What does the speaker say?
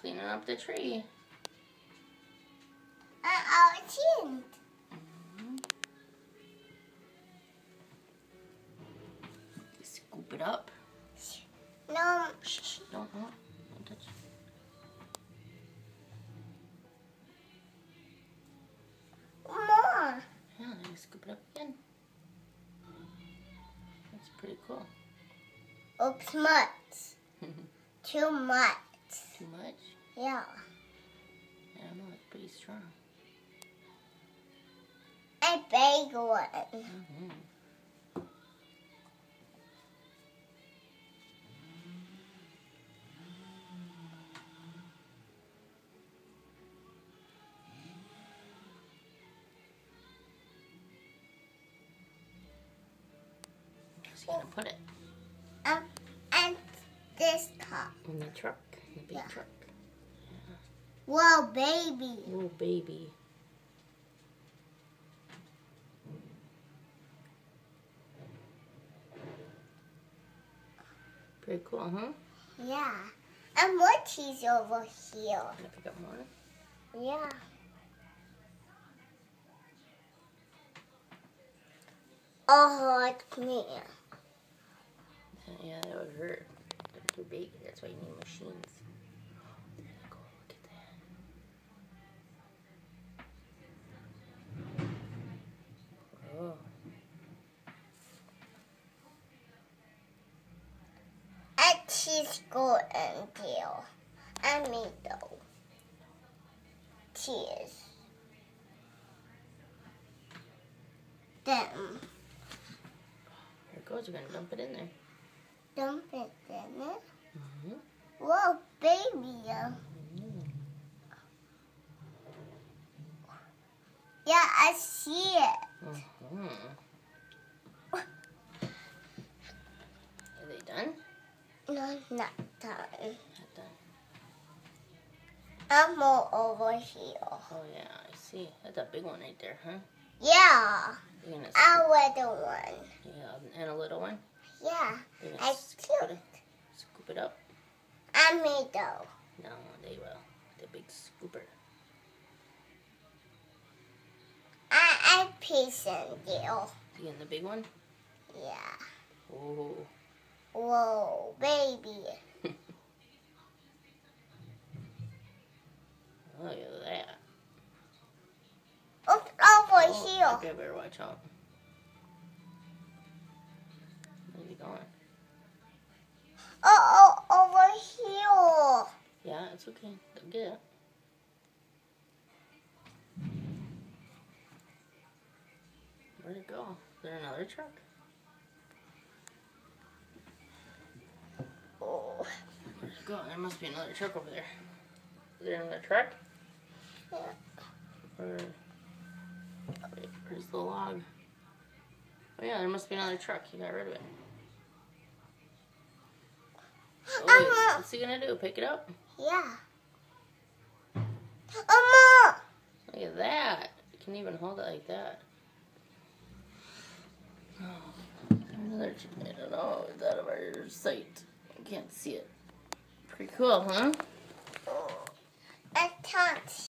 cleaning up the tree. Our chin. Scoop it up. No. Shh, don't touch. More. Yeah, then you scoop it up again. That's pretty cool. Oops, much. Too much. Too much? Yeah. I don't know, it's pretty strong. A big one. Mm-hmm. So you're gonna put it And this cup. in the truck, in the big Yeah. truck. Whoa, baby. Oh, baby. Pretty cool, huh? Yeah. And more cheese over here. Gonna pick up more? Yeah. Oh, come here. Yeah, that would hurt. They're too big. That's why you need machines. There they go. Look at that. Oh. And cheese go in there. And me though. Cheese. Then Here it goes. We're gonna dump it in there. dump it in it. Mm-hmm. Whoa, baby. Yeah, I see it. Mm-hmm. Are they done? No, not done. Not done. And more over here. Oh yeah, I see. That's a big one right there, huh? Yeah, You're gonna a little one. yeah, and a little one. Yeah, You're I gonna scoop cute. scoop it up. And me though. No, they will. The big scooper. I piece in there. You getting the big one? Yeah. Oh. Whoa, baby. Look at that. Oops, over Oh, here. okay, better watch out. Where's he going? Oh, over here. Yeah, it's okay. They'll get it. Where'd it go? Is there another truck? Oh. Where'd it go? There must be another truck over there. Is there another truck? Yeah. Or wait, where's the log? Oh yeah, there must be another truck. You got rid of it. Oh, wait, what's he gonna do? Pick it up? Yeah. Mama! Look at that. You can even hold it like that. Oh, another. I don't know. It's out of our sight. I can't see it. Pretty cool, huh? I can't